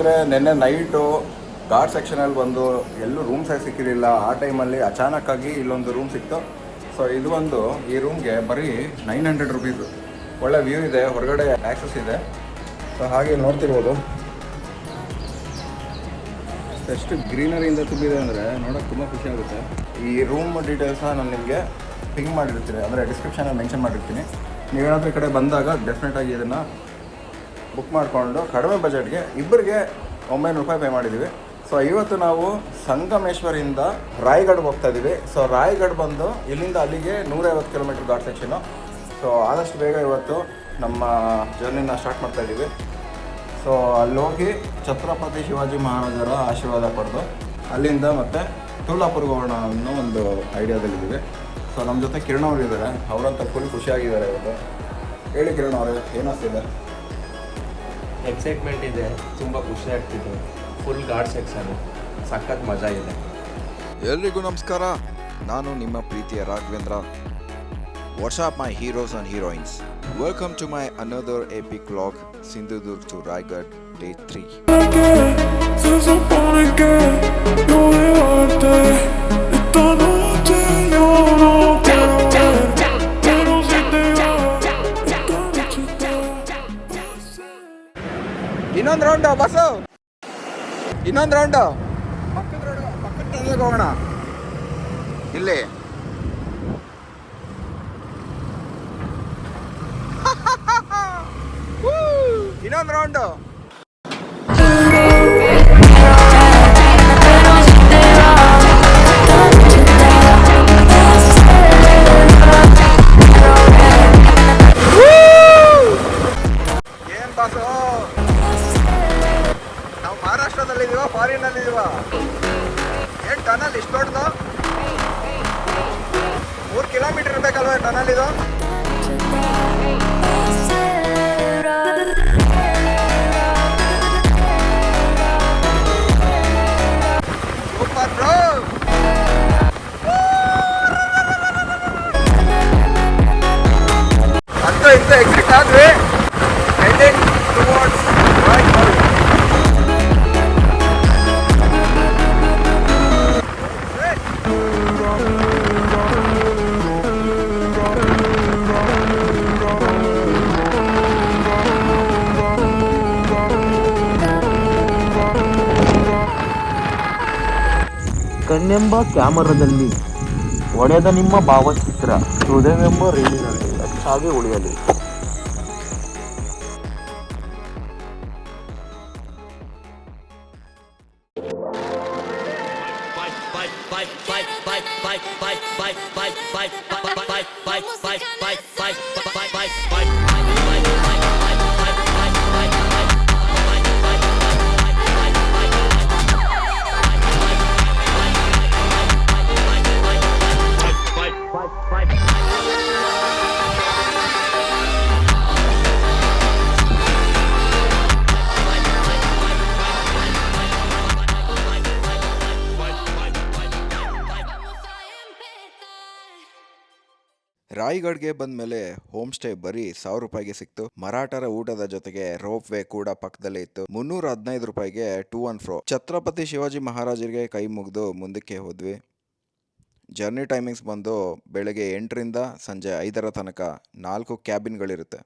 ಅಂದರೆ ನಿನ್ನೆ night guard ಸೆಕ್ಷನಲ್ಲಿ ಬಂದು ಎಲ್ಲೂ ರೂಮ್ ಸಹ ಸಿಕ್ಕಿರಲಿಲ್ಲ. ಆ ಟೈಮಲ್ಲಿ ಅಚಾನಕ್ಕಾಗಿ ಇಲ್ಲೊಂದು ರೂಮ್ ಸಿಕ್ತು. ಸೊ ಇದು ಒಂದು ಈ ರೂಮ್ಗೆ ಬರೀ 900 ರುಪೀಸು. ಒಳ್ಳೆ ವ್ಯೂ ಇದೆ, ಹೊರಗಡೆ ಆ್ಯಕ್ಸಸ್ ಇದೆ. ಸೊ ಹಾಗೆ ನೋಡ್ತಿರ್ಬೋದು ಎಷ್ಟು ಗ್ರೀನರಿಯಿಂದ ತುಂಬಿದೆ ಅಂದರೆ ನೋಡೋಕ್ಕೆ ತುಂಬ ಖುಷಿ ಆಗುತ್ತೆ. ಈ ರೂಮ್ ಡೀಟೇಲ್ಸ್ನ ನಾನು ನಿಮಗೆ ಪಿಂಗ್ ಮಾಡಿರ್ತೀನಿ, ಅಂದರೆ ಡಿಸ್ಕ್ರಿಪ್ಷನಲ್ಲಿ ಮೆನ್ಷನ್ ಮಾಡಿರ್ತೀನಿ. ನೀವೇನಾದರೂ ಈ ಕಡೆ ಬಂದಾಗ ಡೆಫಿನೆಟಾಗಿ ಇದನ್ನು ಬುಕ್ ಮಾಡಿಕೊಂಡು ಕಡಿಮೆ ಬಜೆಟ್ಗೆ ಇಬ್ಬರಿಗೆ 900 ರೂಪಾಯಿ ಪೇ ಮಾಡಿದ್ದೀವಿ. ಸೊ ಇವತ್ತು ನಾವು ಸಂಗಮೇಶ್ವರಿಂದ ರಾಯಗಢ್ಗೆ ಹೋಗ್ತಾ ಇದ್ದೀವಿ. ಸೊ ರಾಯಗಢ್ ಬಂದು ಇಲ್ಲಿಂದ ಅಲ್ಲಿಗೆ 150 ಕಿಲೋಮೀಟ್ರ್ ಗಾರ್ಡ್ ಸೆಕ್ಷನು. ಸೊ ಆದಷ್ಟು ಬೇಗ ಇವತ್ತು ನಮ್ಮ ಜರ್ನಿನ ಸ್ಟಾರ್ಟ್ ಮಾಡ್ತಾಯಿದ್ದೀವಿ. ಸೊ ಅಲ್ಲಿ ಹೋಗಿ ಛತ್ರಪತಿ ಶಿವಾಜಿ ಮಹಾರಾಜರ ಆಶೀರ್ವಾದ ಪಡೆದು ಅಲ್ಲಿಂದ ಮತ್ತೆ ತುಳಾಪುರ್ಗೆ ಹೋಗೋಣ ಅನ್ನೋ ಒಂದು ಐಡಿಯಾದಲ್ಲಿದ್ದೀವಿ. ಸೊ ನಮ್ಮ ಜೊತೆ ಕಿರಣ್ ಅವರು ಇದ್ದಾರೆ, ಅವರಂತ ಫುಲ್ ಖುಷಿಯಾಗಿದ್ದಾರೆ ಇವತ್ತು. ಹೇಳಿ ಕಿರಣ್ ಅವರೇ, ಏನಿಸ್ತಿದೆ? ಎಕ್ಸೈಟ್ಮೆಂಟ್ ಇದೆ, ತುಂಬ ಖುಷಿ ಆಗ್ತಿದೆ. ಫುಲ್ ಗಾರ್ಡ್ ಸೆಕ್ಷನು, ಸಖತ್ ಮಜಾ ಇದೆ. ಎಲ್ರಿಗೂ ನಮಸ್ಕಾರ, ನಾನು ನಿಮ್ಮ ಪ್ರೀತಿಯ Raghavendra. What's up my heroes and heroines. Welcome to my another epic vlog, Sindhudurg to Raigad day 3. ಇನ್ನೊಂದು ರೌಂಡು ಬಸ್ಸು, ಇನ್ನೊಂದು ರೌಂಡು ಪಕ್ಕದ ಹೋಗೋಣ. ಇಲ್ಲಿ ಇನ್ನೊಂದು ರೌಂಡು. ಏನ್ ಬಾಸು, ನಾವು ಮಹಾರಾಷ್ಟ್ರದಲ್ಲಿದ್ದೀವ ಫಾರಿನಲ್ಲಿದ್ದೀವ? ಏನು ಟನಲ್ ಇಷ್ಟು ದೊಡ್ಡದು? 3 ಕಿಲೋಮೀಟರ್ ಇರಬೇಕಲ್ವ ಟನಲ್ ಇದು? Super bro. ಅಂತ ಇಂತ ಎಕ್ಸಿಟ್ ಆದ್ವಿ, ಹೆಡಿಂಗ್ ಟುವರ್ಡ್ಸ್ ರಾಯಗಢ್. ಕಣ್ಣೆಂಬ ಕ್ಯಾಮರಾದಲ್ಲಿ ಒಡೆದ ನಿಮ್ಮ ಭಾವಚಿತ್ರ ಹೃದಯವೆಂಬ ರೀಲಿನಲ್ಲಿ ಅಚ್ಚಾಗಿ ಉಳಿಯಲಿ. ರಾಯಗಢ್ಗೆ ಬಂದಮೇಲೆ ಹೋಮ್ ಸ್ಟೇ ಬರೀ 1000 ರೂಪಾಯಿಗೆ ಸಿಕ್ತು. ಮರಾಠರ ಊಟದ ಜೊತೆಗೆ ರೋಪ್ ವೇ ಕೂಡ ಪಕ್ಕದಲ್ಲೇ ಇತ್ತು. 315 ರೂಪಾಯಿಗೆ two and pro. Chhatrapati Shivaji ಮಹಾರಾಜರಿಗೆ ಕೈ ಮುಗಿದು ಮುಂದಕ್ಕೆ ಹೋದ್ವಿ. ಜರ್ನಿ ಟೈಮಿಂಗ್ಸ್ ಬಂದು ಬೆಳಗ್ಗೆ 8ರಿಂದ ಸಂಜೆ 5 ತನಕ 4 ಕ್ಯಾಬಿನ್ಗಳಿರುತ್ತೆ.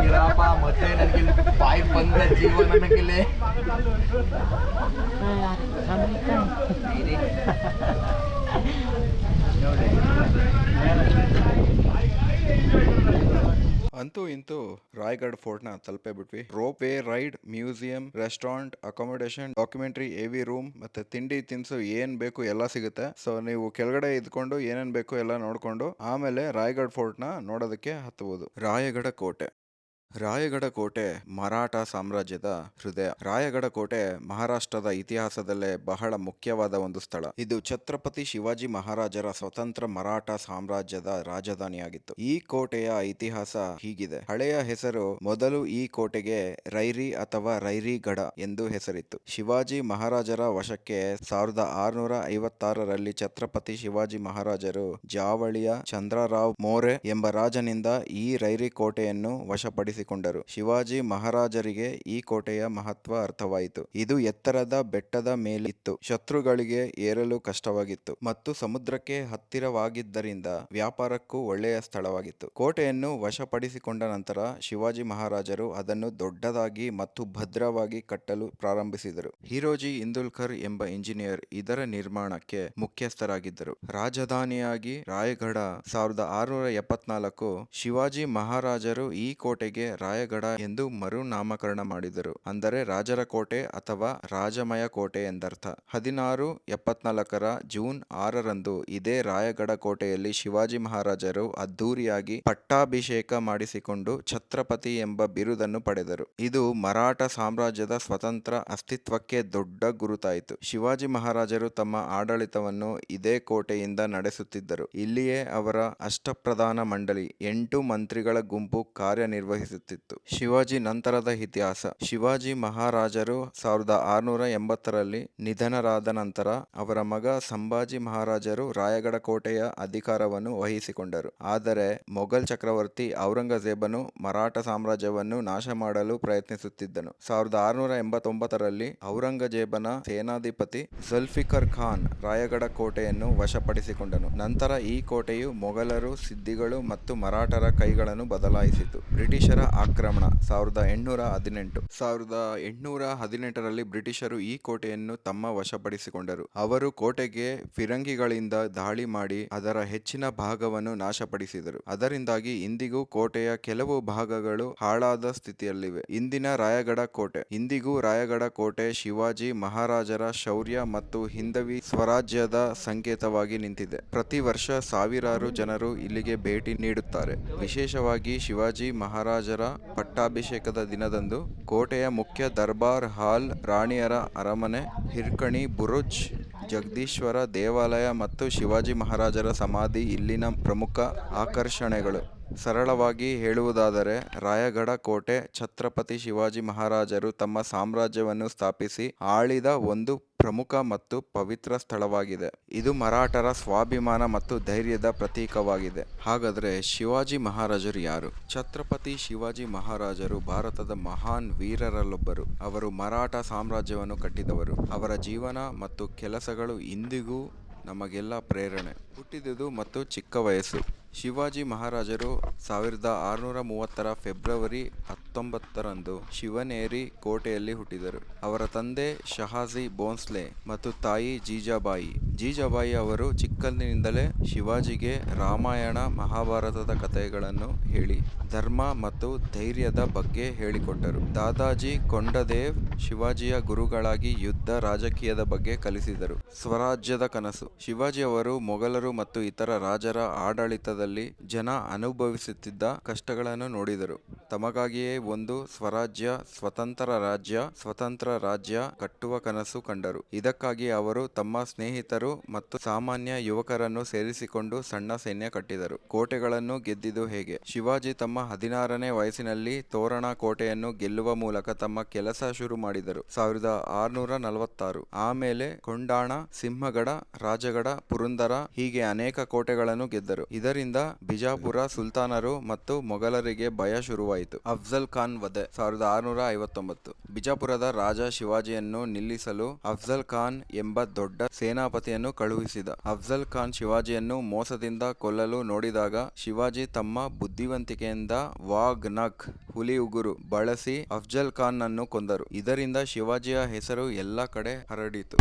ಇರಪ್ಪ ಮತ್ತೆ ನನಗೆ ಬಾಯಿ ಬಂದ ಜೀವನ ನನಗಿಲ್ಲಿ ಅಂತೂ ಇಂತೂ ರಾಯ್ಗಢ್ ಫೋರ್ಟ್ ನ ತಲುಪೇ ಬಿಟ್ವಿ. Ropeway ride, museum, restaurant, accommodation, documentary, AV room ಮತ್ತೆ ತಿಂಡಿ ತಿನಿಸು ಏನ್ ಬೇಕು ಎಲ್ಲ ಸಿಗುತ್ತೆ. ಸೊ ನೀವು ಕೆಳಗಡೆ ಇದ್ಕೊಂಡು ಏನೇನ್ ಬೇಕು ಎಲ್ಲ ನೋಡ್ಕೊಂಡು ಆಮೇಲೆ ರಾಯ್ಗಢ್ ಫೋರ್ಟ್ ನ ನೋಡೋದಕ್ಕೆ ಹತ್ತಬಹುದು. ರಾಯಗಢ ಕೋಟೆ ಮರಾಠ ಸಾಮ್ರಾಜ್ಯದ ಹೃದಯ. ರಾಯಗಢ ಕೋಟೆ ಮಹಾರಾಷ್ಟ್ರದ ಇತಿಹಾಸದಲ್ಲೇ ಬಹಳ ಮುಖ್ಯವಾದ ಒಂದು ಸ್ಥಳ. ಇದು ಛತ್ರಪತಿ ಶಿವಾಜಿ ಮಹಾರಾಜರ ಸ್ವತಂತ್ರ ಮರಾಠ ಸಾಮ್ರಾಜ್ಯದ ರಾಜಧಾನಿಯಾಗಿತ್ತು. ಈ ಕೋಟೆಯ ಇತಿಹಾಸ ಹೀಗಿದೆ. ಹಳೆಯ ಹೆಸರು ಮೊದಲು ಈ ಕೋಟೆಗೆ ರೈರಿ ಅಥವಾ ರೈರಿಗಢ ಎಂದು ಹೆಸರಿತ್ತು. ಶಿವಾಜಿ ಮಹಾರಾಜರ ವಶಕ್ಕೆ 1656ರಲ್ಲಿ ಛತ್ರಪತಿ ಶಿವಾಜಿ ಮಹಾರಾಜರು ಜಾವಳಿಯ ಚಂದ್ರರಾವ್ ಮೋರೆ ಎಂಬ ರಾಜನಿಂದ ಈ ರೈರಿ ಕೋಟೆಯನ್ನು ವಶಪಡಿಸಿಕೊಂಡರು. ಶಿವಾಜಿ ಮಹಾರಾಜರಿಗೆ ಈ ಕೋಟೆಯ ಮಹತ್ವ ಅರ್ಥವಾಯಿತು. ಇದು ಎತ್ತರದ ಬೆಟ್ಟದ ಮೇಲಿತ್ತು, ಶತ್ರುಗಳಿಗೆ ಏರಲು ಕಷ್ಟವಾಗಿತ್ತು ಮತ್ತು ಸಮುದ್ರಕ್ಕೆ ಹತ್ತಿರವಾಗಿದ್ದರಿಂದ ವ್ಯಾಪಾರಕ್ಕೂ ಒಳ್ಳೆಯ ಸ್ಥಳವಾಗಿತ್ತು. ಕೋಟೆಯನ್ನು ವಶಪಡಿಸಿಕೊಂಡ ನಂತರ ಶಿವಾಜಿ ಮಹಾರಾಜರು ಅದನ್ನು ದೊಡ್ಡದಾಗಿ ಮತ್ತು ಭದ್ರವಾಗಿ ಕಟ್ಟಲು ಪ್ರಾರಂಭಿಸಿದರು. ಹಿರೋಜಿ ಇಂದುಲ್ಕರ್ ಎಂಬ ಇಂಜಿನಿಯರ್ ಇದರ ನಿರ್ಮಾಣಕ್ಕೆ ಮುಖ್ಯಸ್ಥರಾಗಿದ್ದರು. ರಾಜಧಾನಿಯಾಗಿ ರಾಯಗಢ 1674 ಶಿವಾಜಿ ಮಹಾರಾಜರು ಈ ಕೋಟೆಗೆ ರಾಯಗಢ ಎಂದು ಮರುನಾಮಕರಣ ಮಾಡಿದರು. ಅಂದರೆ ರಾಜರ ಕೋಟೆ ಅಥವಾ ರಾಜಮಯ ಕೋಟೆ ಎಂದರ್ಥ. 1674 ಜೂನ್ 6ರಂದು ಇದೇ ರಾಯಗಢ ಕೋಟೆಯಲ್ಲಿ ಶಿವಾಜಿ ಮಹಾರಾಜರು ಅದ್ದೂರಿಯಾಗಿ ಪಟ್ಟಾಭಿಷೇಕ ಮಾಡಿಸಿಕೊಂಡು ಛತ್ರಪತಿ ಎಂಬ ಬಿರುದನ್ನು ಪಡೆದರು. ಇದು ಮರಾಠ ಸಾಮ್ರಾಜ್ಯದ ಸ್ವತಂತ್ರ ಅಸ್ತಿತ್ವಕ್ಕೆ ದೊಡ್ಡ ಗುರುತಾಯಿತು. ಶಿವಾಜಿ ಮಹಾರಾಜರು ತಮ್ಮ ಆಡಳಿತವನ್ನು ಇದೇ ಕೋಟೆಯಿಂದ ನಡೆಸುತ್ತಿದ್ದರು. ಇಲ್ಲಿಯೇ ಅವರ ಅಷ್ಟಪ್ರಧಾನ ಮಂಡಳಿ 8 ಮಂತ್ರಿಗಳ ಗುಂಪು ಕಾರ್ಯನಿರ್ವಹಿಸುತ್ತಿತ್ತು. ಶಿವಾಜಿ ನಂತರದ ಇತಿಹಾಸ. ಶಿವಾಜಿ ಮಹಾರಾಜರು 1680ರಲ್ಲಿ ನಿಧನರಾದ ನಂತರ ಅವರ ಮಗ ಸಂಭಾಜಿ ಮಹಾರಾಜರು ರಾಯಗಢ ಕೋಟೆಯ ಅಧಿಕಾರವನ್ನು ವಹಿಸಿಕೊಂಡರು. ಆದರೆ ಮೊಘಲ್ ಚಕ್ರವರ್ತಿ ಔರಂಗಜೇಬನು ಮರಾಠ ಸಾಮ್ರಾಜ್ಯವನ್ನು ನಾಶ ಮಾಡಲು ಪ್ರಯತ್ನಿಸುತ್ತಿದ್ದನು. 1689ರಲ್ಲಿ ಔರಂಗಜೇಬನ ಸೇನಾಧಿಪತಿ ಜುಲ್ಫಿಕರ್ ಖಾನ್ ರಾಯಗಢ ಕೋಟೆಯನ್ನು ವಶಪಡಿಸಿಕೊಂಡನು. ನಂತರ ಈ ಕೋಟೆಯು ಮೊಘಲರು, ಸಿದ್ದಿಗಳು ಮತ್ತು ಮರಾಠರ ಕೈಗಳನ್ನು ಬದಲಾಯಿಸಿತು. ಬ್ರಿಟಿಷರ ಆಕ್ರಮಣ 1818ರಲ್ಲಿ ಬ್ರಿಟಿಷರು ಈ ಕೋಟೆಯನ್ನು ತಮ್ಮ ವಶಪಡಿಸಿಕೊಂಡರು. ಅವರು ಕೋಟೆಗೆ ಫಿರಂಗಿಗಳಿಂದ ದಾಳಿ ಮಾಡಿ ಅದರ ಹೆಚ್ಚಿನ ಭಾಗವನ್ನು ನಾಶಪಡಿಸಿದರು. ಅದರಿಂದಾಗಿ ಇಂದಿಗೂ ಕೋಟೆಯ ಕೆಲವು ಭಾಗಗಳು ಹಾಳಾದ ಸ್ಥಿತಿಯಲ್ಲಿವೆ. ಇಂದಿನ ರಾಯಗಢ ಕೋಟೆ. ಇಂದಿಗೂ ರಾಯಗಢ ಕೋಟೆ ಶಿವಾಜಿ ಮಹಾರಾಜರ ಶೌರ್ಯ ಮತ್ತು ಹಿಂದವಿ ಸ್ವರಾಜ್ಯದ ಸಂಕೇತವಾಗಿ ನಿಂತಿದೆ. ಪ್ರತಿ ವರ್ಷ ಸಾವಿರಾರು ಜನರು ಇಲ್ಲಿಗೆ ಭೇಟಿ ನೀಡುತ್ತಾರೆ. ವಿಶೇಷವಾಗಿ ಶಿವಾಜಿ ಮಹಾರಾಜರ ಪಟ್ಟಾಭಿಷೇಕದ ದಿನದಂದು ಕೋಟೆಯ ಮುಖ್ಯ ದರ್ಬಾರ್ ಹಾಲ್, ರಾಣಿಯರ ಅರಮನೆ, ಹಿರ್ಕಣಿ ಬುರುಜ್, ಜಗದೀಶ್ವರ ದೇವಾಲಯ ಮತ್ತು ಶಿವಾಜಿ ಮಹಾರಾಜರ ಸಮಾಧಿ ಇಲ್ಲಿನ ಪ್ರಮುಖ ಆಕರ್ಷಣೆಗಳು. ಸರಳವಾಗಿ ಹೇಳುವುದಾದರೆ ರಾಯಗಢ ಕೋಟೆ ಛತ್ರಪತಿ ಶಿವಾಜಿ ಮಹಾರಾಜರು ತಮ್ಮ ಸಾಮ್ರಾಜ್ಯವನ್ನು ಸ್ಥಾಪಿಸಿ ಆಳಿದ ಒಂದು ಪ್ರಮುಖ ಮತ್ತು ಪವಿತ್ರ ಸ್ಥಳವಾಗಿದೆ. ಇದು ಮರಾಠರ ಸ್ವಾಭಿಮಾನ ಮತ್ತು ಧೈರ್ಯದ ಪ್ರತೀಕವಾಗಿದೆ. ಹಾಗಾದರೆ ಶಿವಾಜಿ ಮಹಾರಾಜರು ಯಾರು? ಛತ್ರಪತಿ ಶಿವಾಜಿ ಮಹಾರಾಜರು ಭಾರತದ ಮಹಾನ್ ವೀರರಲ್ಲೊಬ್ಬರು. ಅವರು ಮರಾಠ ಸಾಮ್ರಾಜ್ಯವನ್ನು ಕಟ್ಟಿದವರು. ಅವರ ಜೀವನ ಮತ್ತು ಕೆಲಸಗಳು ಇಂದಿಗೂ ನಮಗೆಲ್ಲ ಪ್ರೇರಣೆ. ಹುಟ್ಟಿದುದು ಮತ್ತು ಚಿಕ್ಕ ವಯಸ್ಸು. ಶಿವಾಜಿ ಮಹಾರಾಜರು 1630 ಫೆಬ್ರವರಿ 19ರಂದು ಶಿವನೇರಿ ಕೋಟೆಯಲ್ಲಿ ಹುಟ್ಟಿದರು. ಅವರ ತಂದೆ ಶಹಾಜಿ ಭೋಂಸ್ಲೆ ಮತ್ತು ತಾಯಿ ಜೀಜಾಬಾಯಿ. ಜೀಜಾಬಾಯಿ ಅವರು ಚಿಕ್ಕಂದಿನಿಂದಲೇ ಶಿವಾಜಿಗೆ ರಾಮಾಯಣ, ಮಹಾಭಾರತದ ಕಥೆಗಳನ್ನು ಹೇಳಿ ಧರ್ಮ ಮತ್ತು ಧೈರ್ಯದ ಬಗ್ಗೆ ಹೇಳಿಕೊಟ್ಟರು. ದಾದಾಜಿ ಕೊಂಡದೇವ್ ಶಿವಾಜಿಯ ಗುರುಗಳಾಗಿ ಯುದ್ಧ, ರಾಜಕೀಯದ ಬಗ್ಗೆ ಕಲಿಸಿದರು. ಸ್ವರಾಜ್ಯದ ಕನಸು. ಶಿವಾಜಿ ಅವರು ಮೊಘಲರು ಮತ್ತು ಇತರ ರಾಜರ ಆಡಳಿತದಲ್ಲಿ ಜನ ಅನುಭವಿಸುತ್ತಿದ್ದ ಕಷ್ಟಗಳನ್ನು ನೋಡಿದರು. ತಮಗಾಗಿಯೇ ಒಂದು ಸ್ವತಂತ್ರ ರಾಜ್ಯ ಕಟ್ಟುವ ಕನಸು ಕಂಡರು. ಇದಕ್ಕಾಗಿ ಅವರು ತಮ್ಮ ಸ್ನೇಹಿತರು ಮತ್ತು ಸಾಮಾನ್ಯ ಯುವಕರನ್ನು ಸೇರಿಸಿಕೊಂಡು ಸಣ್ಣ ಸೈನ್ಯ ಕಟ್ಟಿದರು. ಕೋಟೆಗಳನ್ನು ಗೆದ್ದಿದ್ದು ಹೇಗೆ? ಶಿವಾಜಿ ತಮ್ಮ 16ನೇ ವಯಸ್ಸಿನಲ್ಲಿ ತೋರಣ ಕೋಟೆಯನ್ನು ಗೆಲ್ಲುವ ಮೂಲಕ ತಮ್ಮ ಕೆಲಸ ಶುರು ಮಾಡಿದರು. 1646 ಆಮೇಲೆ ಕೊಂಡಾಣ, ಸಿಂಹಗಡ, ರಾಜಗಡ, ಪುರಂದರ ಹೀಗೆ ಅನೇಕ ಕೋಟೆಗಳನ್ನು ಗೆದ್ದರು. ಇದರಿಂದ ಬಿಜಾಪುರ ಸುಲ್ತಾನರು ಮತ್ತು ಮೊಘಲರಿಗೆ ಭಯ ಶುರುವಾಯಿತು. ಆರಂಭವಾಯಿತು. ಅಫ್ಜಲ್ ಖಾನ್ ವಧೆ 1659. ಬಿಜಾಪುರದ ರಾಜ ಶಿವಾಜಿಯನ್ನು ನಿಲ್ಲಿಸಲು ಅಫ್ಜಲ್ ಖಾನ್ ಎಂಬ ದೊಡ್ಡ ಸೇನಾಪತಿಯನ್ನು ಕಳುಹಿಸಿದ. ಅಫ್ಜಲ್ ಖಾನ್ ಶಿವಾಜಿಯನ್ನು ಮೋಸದಿಂದ ಕೊಲ್ಲಲು ನೋಡಿದಾಗ ಶಿವಾಜಿ ತಮ್ಮ ಬುದ್ಧಿವಂತಿಕೆಯಿಂದ ವಾಘ್ ನಖ್ ಹುಲಿ ಉಗುರು ಬಳಸಿ ಅಫ್ಜಲ್ ಖಾನ್ ನನ್ನು ಕೊಂದರು. ಇದರಿಂದ ಶಿವಾಜಿಯ ಹೆಸರು ಎಲ್ಲ ಕಡೆ ಹರಡಿತು.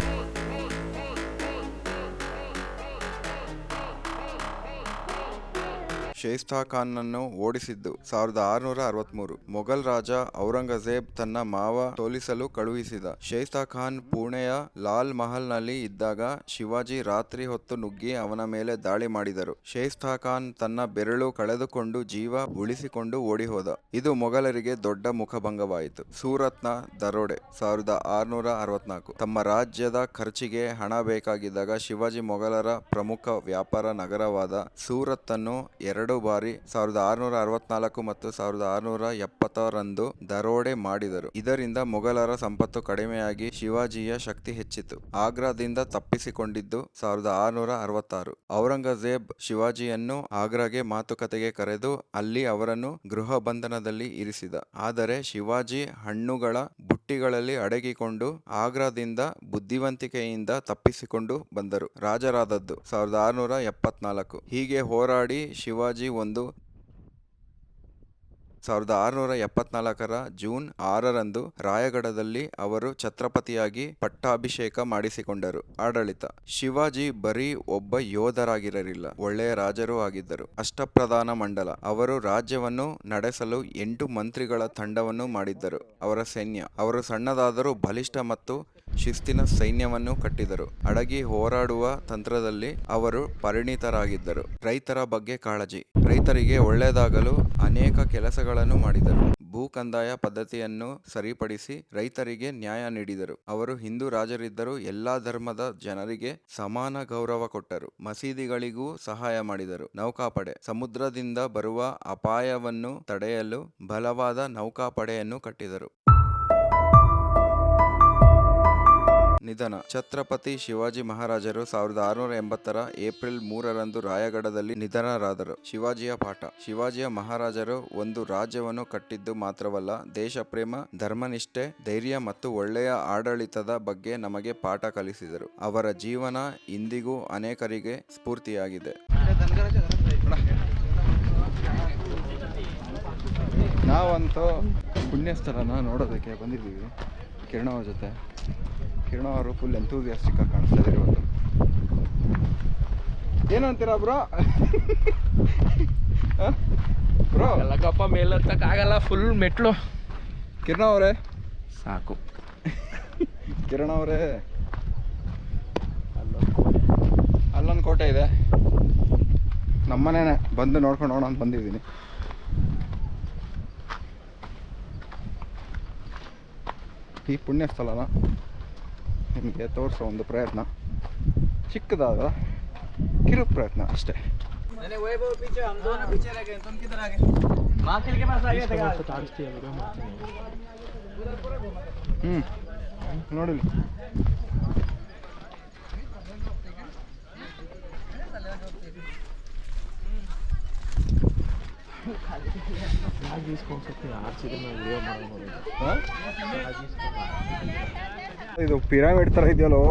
ಶೈಸ್ತಾ ಖಾನ್ನನ್ನು ಓಡಿಸಿದ್ದು 1663. ಮೊಘಲ್ ರಾಜ ಔರಂಗಜೇಬ್ ತನ್ನ ಮಾವ ಸೋಲಿಸಲು ಕಳುಹಿಸಿದ. ಶೈಸ್ತಾ ಖಾನ್ ಪುಣೆಯ ಲಾಲ್ ಮಹಲ್ ನಲ್ಲಿ ಇದ್ದಾಗ ಶಿವಾಜಿ ರಾತ್ರಿ ಹೊತ್ತು ನುಗ್ಗಿ ಅವನ ಮೇಲೆ ದಾಳಿ ಮಾಡಿದರು. ಶೈಸ್ತಾ ಖಾನ್ ತನ್ನ ಬೆರಳು ಕಳೆದುಕೊಂಡು ಜೀವ ಉಳಿಸಿಕೊಂಡು ಓಡಿಹೋದ. ಇದು ಮೊಘಲರಿಗೆ ದೊಡ್ಡ ಮುಖಭಂಗವಾಯಿತು. ಸೂರತ್ನ ದರೋಡೆ 1664. ತಮ್ಮ ರಾಜ್ಯದ ಖರ್ಚಿಗೆ ಹಣ ಬೇಕಾಗಿದ್ದಾಗ ಶಿವಾಜಿ ಮೊಘಲರ ಪ್ರಮುಖ ವ್ಯಾಪಾರ ನಗರವಾದ ಸೂರತ್ತನ್ನು 2 ಬಾರಿ 1664 ಮತ್ತು 1670 ದರೋಡೆ ಮಾಡಿದರು. ಇದರಿಂದ ಮೊಘಲರ ಸಂಪತ್ತು ಕಡಿಮೆಯಾಗಿ ಶಿವಾಜಿಯ ಶಕ್ತಿ ಹೆಚ್ಚಿತು. ಆಗ್ರಾದಿಂದ ತಪ್ಪಿಸಿಕೊಂಡಿದ್ದು 1666. ಔರಂಗಜೇಬ್ ಶಿವಾಜಿಯನ್ನು ಆಗ್ರಾಗೆ ಮಾತುಕತೆಗೆ ಕರೆದು ಅಲ್ಲಿ ಅವರನ್ನು ಗೃಹ ಬಂಧನದಲ್ಲಿ ಇರಿಸಿದ. ಆದರೆ ಶಿವಾಜಿ ಹಣ್ಣುಗಳ ಬುಟ್ಟಿಗಳಲ್ಲಿ ಅಡಗಿಕೊಂಡು ಆಗ್ರಾದಿಂದ ಬುದ್ಧಿವಂತಿಕೆಯಿಂದ ತಪ್ಪಿಸಿಕೊಂಡು ಬಂದರು. ರಾಜರಾದದ್ದು 1674. ಹೀಗೆ ಹೋರಾಡಿ ಶಿವಾಜಿ 1674 ಜೂನ್ 6 ರಾಯಗಢದಲ್ಲಿ ಅವರು ಛತ್ರಪತಿಯಾಗಿ ಪಟ್ಟಾಭಿಷೇಕ ಮಾಡಿಸಿಕೊಂಡರು. ಆಡಳಿತ. ಶಿವಾಜಿ ಬರೀ ಒಬ್ಬ ಯೋಧರಾಗಿರಲಿಲ್ಲ, ಒಳ್ಳೆಯ ರಾಜರೂ ಆಗಿದ್ದರು. ಅಷ್ಟಪ್ರಧಾನ ಮಂಡಲ. ಅವರು ರಾಜ್ಯವನ್ನು ನಡೆಸಲು 8 ಮಂತ್ರಿಗಳ ತಂಡವನ್ನು ಮಾಡಿದ್ದರು. ಅವರ ಸೈನ್ಯ. ಅವರು ಸಣ್ಣದಾದರೂ ಬಲಿಷ್ಠ ಮತ್ತು ಶಿಸ್ತಿನ ಸೈನ್ಯವನ್ನು ಕಟ್ಟಿದರು. ಅಡಗಿ ಹೋರಾಡುವ ತಂತ್ರದಲ್ಲಿ ಅವರು ಪರಿಣಿತರಾಗಿದ್ದರು. ರೈತರ ಬಗ್ಗೆ ಕಾಳಜಿ. ರೈತರಿಗೆ ಒಳ್ಳೆಯದಾಗಲು ಅನೇಕ ಕೆಲಸಗಳನ್ನು ಮಾಡಿದರು. ಭೂ ಕಂದಾಯ ಪದ್ಧತಿಯನ್ನು ಸರಿಪಡಿಸಿ ರೈತರಿಗೆ ನ್ಯಾಯ ನೀಡಿದರು. ಅವರು ಹಿಂದೂ ರಾಜರಿದ್ದರೂ ಎಲ್ಲಾ ಧರ್ಮದ ಜನರಿಗೆ ಸಮಾನ ಗೌರವ ಕೊಟ್ಟರು. ಮಸೀದಿಗಳಿಗೂ ಸಹಾಯ ಮಾಡಿದರು. ನೌಕಾಪಡೆ. ಸಮುದ್ರದಿಂದ ಬರುವ ಅಪಾಯವನ್ನು ತಡೆಯಲು ಬಲವಾದ ನೌಕಾಪಡೆಯನ್ನು ಕಟ್ಟಿದರು. ನಿಧನ. ಛತ್ರಪತಿ ಶಿವಾಜಿ ಮಹಾರಾಜರು 1680 ಏಪ್ರಿಲ್ 3 ರಾಯಗಢದಲ್ಲಿ ನಿಧನರಾದರು. ಶಿವಾಜಿಯ ಪಾಠ. ಶಿವಾಜಿಯ ಮಹಾರಾಜರು ಒಂದು ರಾಜ್ಯವನ್ನು ಕಟ್ಟಿದ್ದು ಮಾತ್ರವಲ್ಲ, ದೇಶ ಪ್ರೇಮ, ಧರ್ಮನಿಷ್ಠೆ, ಧೈರ್ಯ ಮತ್ತು ಒಳ್ಳೆಯ ಆಡಳಿತದ ಬಗ್ಗೆ ನಮಗೆ ಪಾಠ ಕಲಿಸಿದರು. ಅವರ ಜೀವನ ಇಂದಿಗೂ ಅನೇಕರಿಗೆ ಸ್ಫೂರ್ತಿಯಾಗಿದೆ. ನಾವಂತೂ ಪುಣ್ಯಸ್ಥಳನ ನೋಡೋದಕ್ಕೆ ಬಂದಿದ್ದೀವಿ ಕಿರಣ ಅವ್ರ ಜೊತೆ. ಕಿರಣ ಅವರು ಫುಲ್ ಎಂಥೂಸಿಯಾಸ್ಟಿಕ್ ಆಗಿ ಕಾಣಿಸ್ತಾ ಇದ್ದಾರೆ ಇವತ್ತು. ಏನಂತೀರಾ ಬ್ರೋ? ಬ್ರೋ ಎಲ್ಲಕ್ಕಪ್ಪ ಮೇಲತ್ತಕ್ಕಾಗಲ್ಲ, ಫುಲ್ ಮೆಟ್ಲು. ಕಿರಣ ಅವರೇ ಸಾಕು. ಕಿರಣ ಅವರೇ, ಅಲ್ಲೊಂದು ಕೋಟೆ ಇದೆ, ನಮ್ಮನೇನೆ, ಬಂದು ನೋಡ್ಕೊಂಡು ಹೋಗೋಣ ಅಂತ ಬಂದಿದ್ದೀನಿ. ಈ ಪುಣ್ಯ ಸ್ಥಳನ ನಿಮಗೆ ತೋರಿಸೋ ಒಂದು ಪ್ರಯತ್ನ, ಚಿಕ್ಕದಾದ ಕಿರು ಪ್ರಯತ್ನ ಅಷ್ಟೇ. ನೋಡಿ ಇದು ಪಿರಮಿಡ್ ಥರ ಇದೆಯಲ್ಲೋ,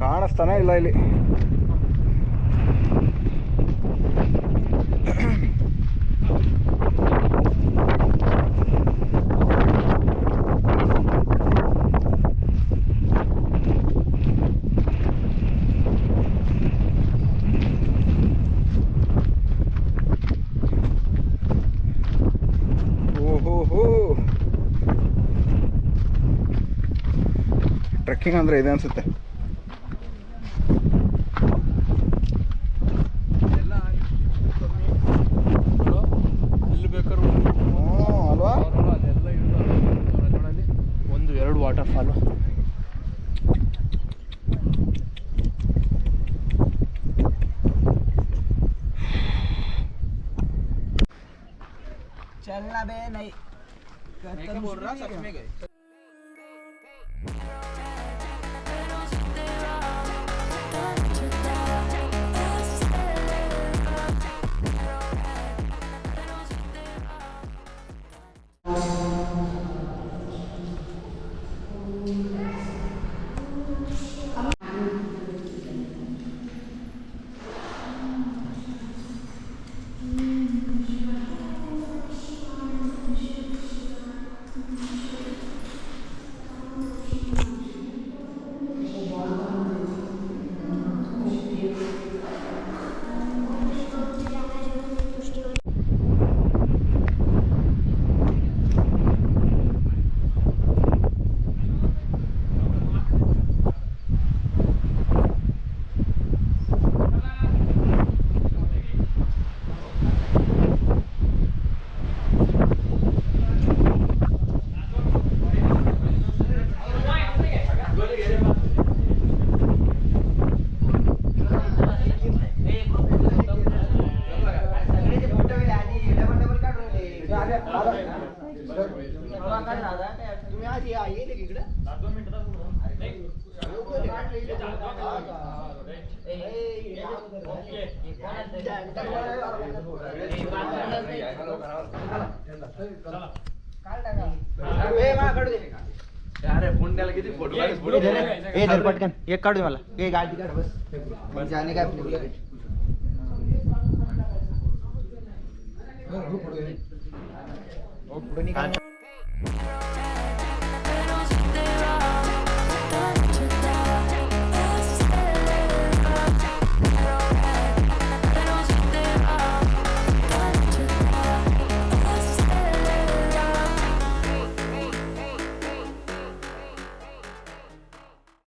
ಕಾಣಿಸ್ತಾನೆ ಇಲ್ಲ ಇಲ್ಲಿ. ಟ್ರೆಕ್ಕಿಂಗ್ ಅಂದರೆ ಇದೆ ಅನಿಸುತ್ತೆ. ಅಲ್ಲಿ ಬೇಕಾದ್ರೂ ಅಲ್ವಾ? ಅದೆಲ್ಲ ನೋಡಲ್ಲಿ 1-2 ವಾಟರ್ ಫಾಲು. चलना बे नहीं बोल रहा सच में गए। अरे पुण्याला किती फोटो ए धर पटकन एक काढू दे मला ए गाडी काढ बस जाणे काय पुढे निघा